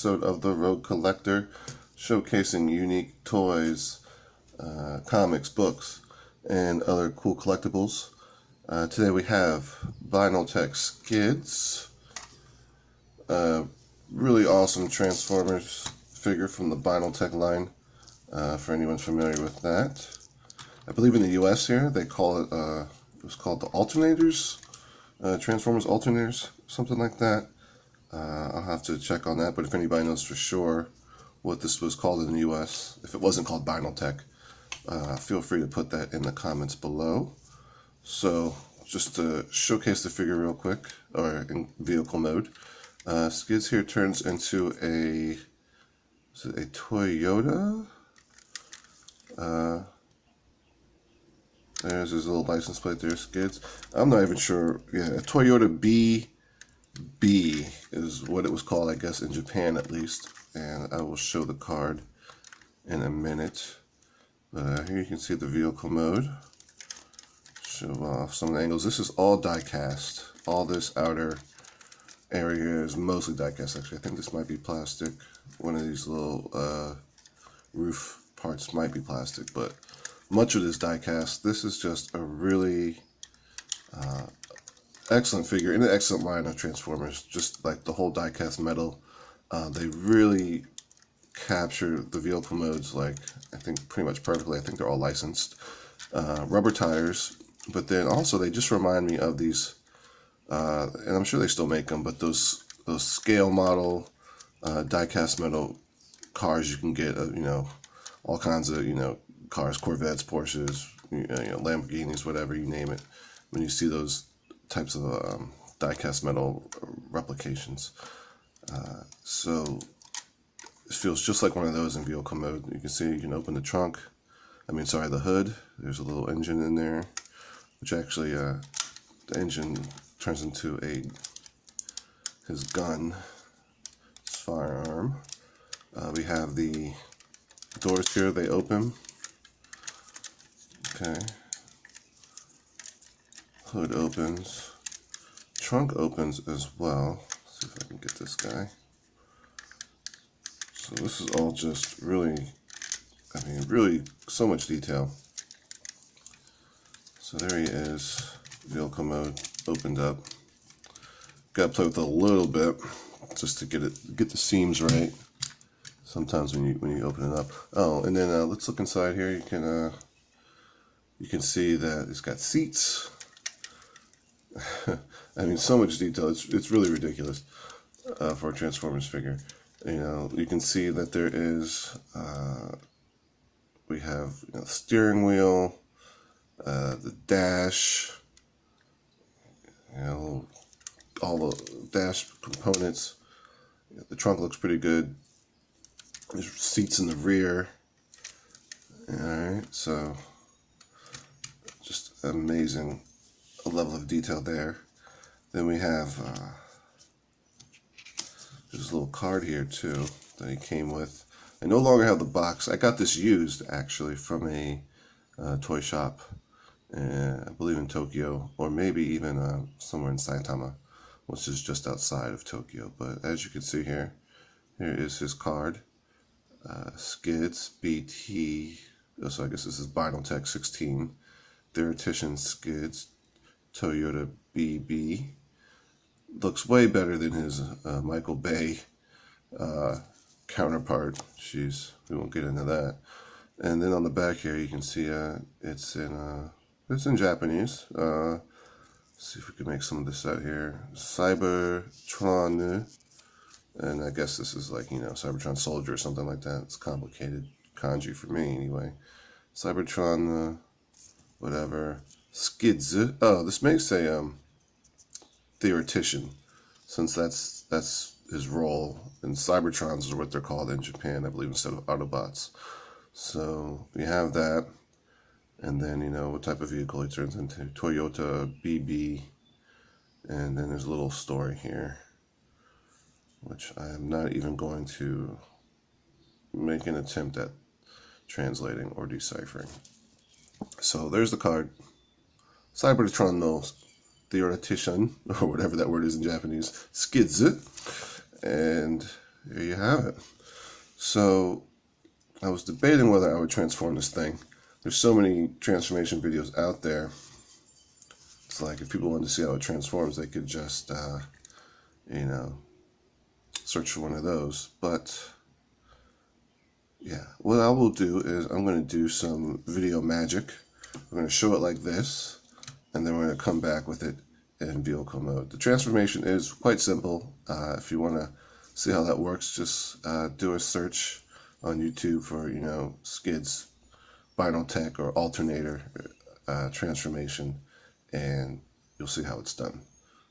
episode of The Rogue Collector, showcasing unique toys, comics, books, and other cool collectibles. Today we have Binaltech Skids, really awesome Transformers figure from the Binaltech line, for anyone familiar with that. I believe in the US here they call it, it was called the Alternators, Transformers Alternators, something like that. I'll have to check on that, but if anybody knows for sure what this was called in the US, if it wasn't called Binaltech, feel free to put that in the comments below. So, just to showcase the figure real quick, or in vehicle mode, Skids here turns into a Toyota? There's his little license plate there, Skids. I'm not even sure. Yeah, a Toyota BB is what it was called, I guess, in Japan at least. And I will show the card in a minute. But here you can see the vehicle mode. Show off some of the angles. This is all die cast. All this outer area is mostly die cast, actually. I think this might be plastic. One of these little roof parts might be plastic, but much of this die cast. This is just a really excellent figure in an excellent line of Transformers. Just like the whole die cast metal, they really capture the vehicle modes, like, I think pretty much perfectly. I think they're all licensed. Rubber tires, but then also they just remind me of these, and I'm sure they still make them, but those scale model die cast metal cars you can get, you know, all kinds of, you know, cars, Corvettes, Porsches, you know, Lamborghinis, whatever, you name it. When you see those types of die-cast metal replications, so it feels just like one of those in vehicle mode. You can see you can open the trunk. The hood. There's a little engine in there, which actually the engine turns into his gun, his firearm. We have the doors here. They open. Okay. Hood opens. Trunk opens as well. Let's see if I can get this guy. So this is all just really, really so much detail. So there he is. Vehicle mode opened up. Got to play with it a little bit just to get the seams right. Sometimes when you open it up. Oh, and then let's look inside here. You can see that it's got seats. So much detail. It's really ridiculous for a Transformers figure. You know, you can see that there is. We have, you know, steering wheel, the dash. You know, all the dash components. The trunk looks pretty good. There's seats in the rear. Alright, so just amazing level of detail there. Then we have this little card here too that he came with. I no longer have the box. I got this used actually from a toy shop, I believe in Tokyo, or maybe even somewhere in Saitama, which is just outside of Tokyo. But as you can see here is his card. Skids BT, so I guess this is Binaltech 16. Theoretician Skids Toyota BB. Looks way better than his Michael Bay counterpart. Jeez, we won't get into that. And then on the back here you can see it's in Japanese. Let's see if we can make some of this out here. Cybertron. And I guess this is like, you know, Cybertron Soldier or something like that. It's complicated kanji for me anyway. Cybertron, whatever. Skids. Oh, this may say theoretician, since that's his role. And Cybertrons are what they're called in Japan, I believe, instead of Autobots. So we have that. And then, you know, what type of vehicle he turns into. Toyota BB. And then there's a little story here, which I am not even going to make an attempt at translating or deciphering. So there's the card. Cybertron no theoretician, or whatever that word is in Japanese, Skids. And there you have it. So I was debating whether I would transform this thing. There's so many transformation videos out there. It's like if people wanted to see how it transforms, they could just, you know, search for one of those. But yeah, what I will do is I'm going to do some video magic. I'm going to show it like this, and then we're going to come back with it in vehicle mode. The transformation is quite simple. If you want to see how that works, just do a search on YouTube for, you know, Skids, Binaltech, or alternator transformation, and you'll see how it's done.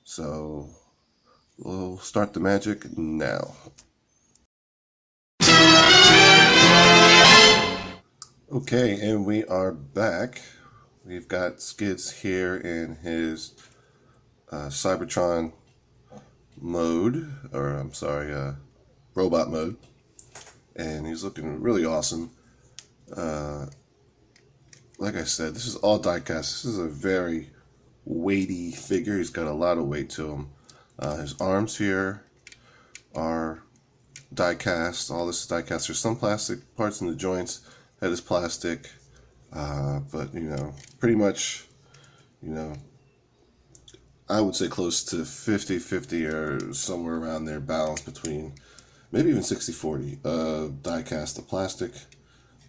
So we'll start the magic now. Okay, and we are back. We've got Skids here in his Cybertron mode, or I'm sorry, robot mode, and he's looking really awesome. Like I said, this is all diecast. This is a very weighty figure. He's got a lot of weight to him. His arms here are diecast. All this is diecast. There's some plastic parts in the joints. Head is plastic, but you know, pretty much, you know, I would say close to 50-50 or somewhere around there, balance between maybe even 60-40 die-cast to plastic.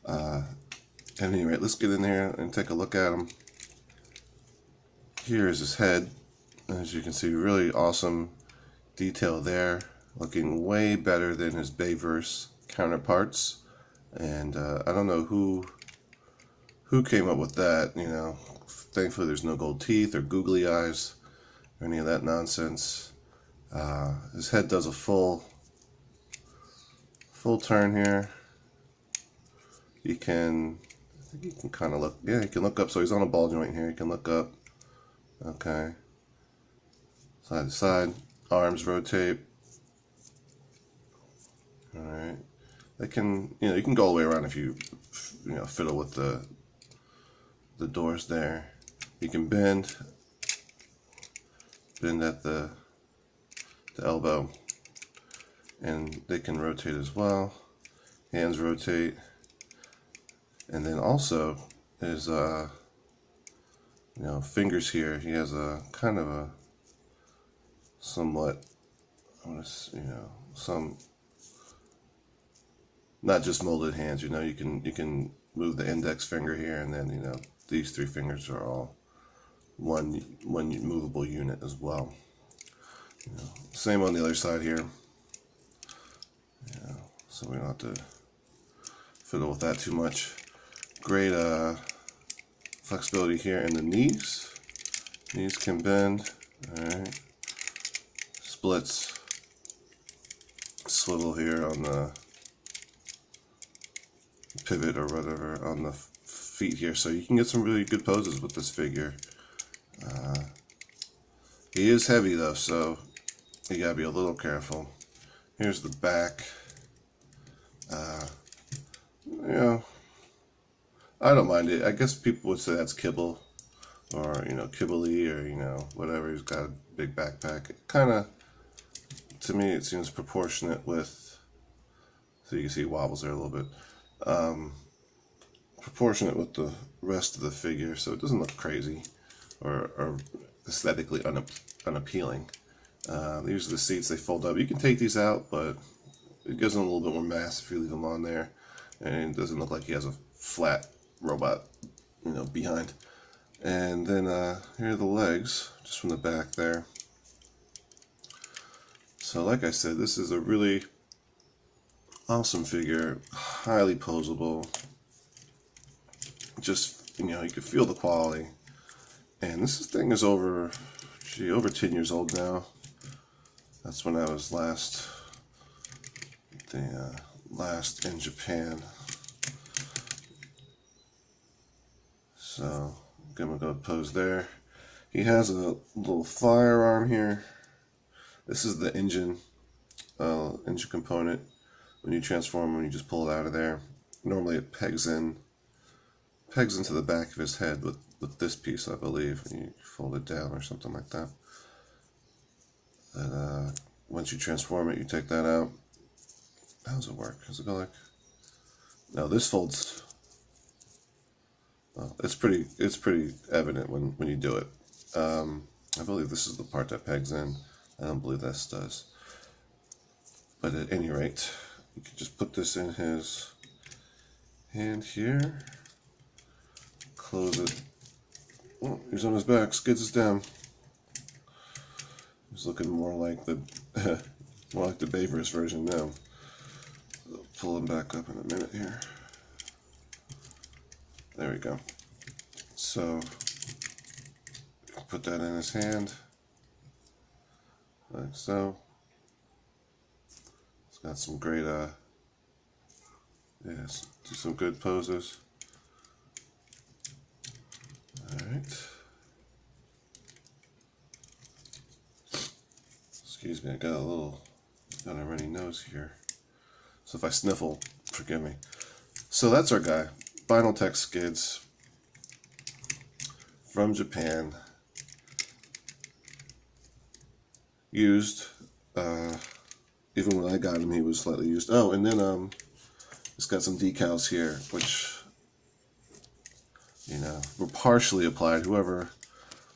At any rate, let's get in there and take a look at him. Here is his head. As you can see, really awesome detail there, looking way better than his Bayverse counterparts. And I don't know who came up with that. You know, thankfully there's no gold teeth or googly eyes or any of that nonsense. His head does a full turn here. You can kind of look, yeah, you can look up. So he's on a ball joint here. You can look up. Okay. Side to side. Arms rotate. All right. They can, you know, you can go all the way around if you know, fiddle with the doors there. You can bend at the elbow, and they can rotate as well. Hands rotate, and then also his you know, fingers here. He has a kind of a somewhat, you know, some, not just molded hands. You know, you can move the index finger here, and then, you know, these three fingers are all one movable unit as well. You know, same on the other side here. Yeah, so we don't have to fiddle with that too much. Great flexibility here in the knees. Knees can bend. All right. Splits. Swivel here on the pivot or whatever on the feet here, so you can get some really good poses with this figure. He is heavy though, so you gotta be a little careful. Here's the back. You know, I don't mind it. I guess people would say that's kibble, or, you know, kibbly, or, you know, whatever. He's got a big backpack. It kind of, to me, it seems proportionate with, so you can see it wobbles there a little bit. Proportionate with the rest of the figure, so it doesn't look crazy or aesthetically unappealing. These are the seats. They fold up. You can take these out, but it gives them a little bit more mass if you leave them on there, and it doesn't look like he has a flat robot, you know, behind. And then here are the legs, just from the back there. So like I said, this is a really awesome figure, highly posable. Just, you know, you can feel the quality. And this thing is over 10 years old now. That's when I was last in Japan. So I'm gonna go pose there. He has a little firearm here. This is the engine component. When you transform him, you just pull it out of there. Normally it pegs into the back of his head with this piece, I believe, and you fold it down or something like that. And once you transform it, you take that out. How does it work? Does it go like... No, this folds... Well, it's pretty evident when you do it. I believe this is the part that pegs in. I don't believe this does. But at any rate, you can just put this in his hand here. Close it. Oh, he's on his back. Skids is down. He's looking more like the more like the Bayverse version now. I'll pull him back up in a minute here. There we go. So put that in his hand, like so. It's got some great, yes, do some good poses. All right. Excuse me, I got a runny nose here. So if I sniffle, forgive me. So that's our guy, Binaltech Skids from Japan. Used, even when I got him, he was slightly used. Oh, and then it's got some decals here, which, you know, were partially applied. Whoever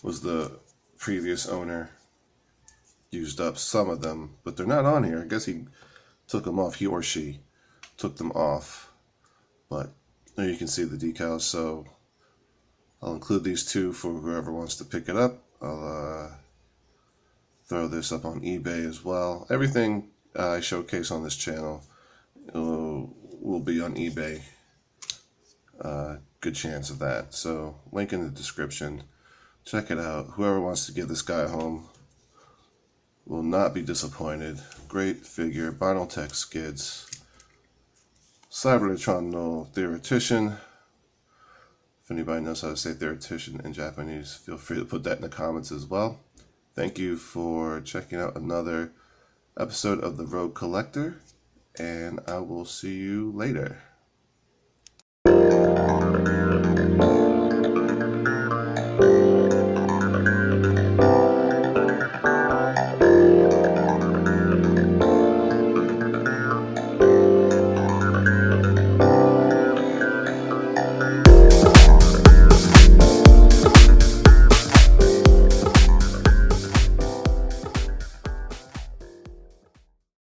was the previous owner used up some of them, but they're not on here. I guess he took them off. He or she took them off, but there you can see the decals. So I'll include these two for whoever wants to pick it up. I'll throw this up on eBay as well. Everything I showcase on this channel will be on eBay. Good chance of that. So link in the description. Check it out. Whoever wants to give this guy a home will not be disappointed. Great figure. Binaltech Skids. Cybertron no Theoretician. If anybody knows how to say theoretician in Japanese, feel free to put that in the comments as well. Thank you for checking out another episode of The Rogue Collector, and I will see you later.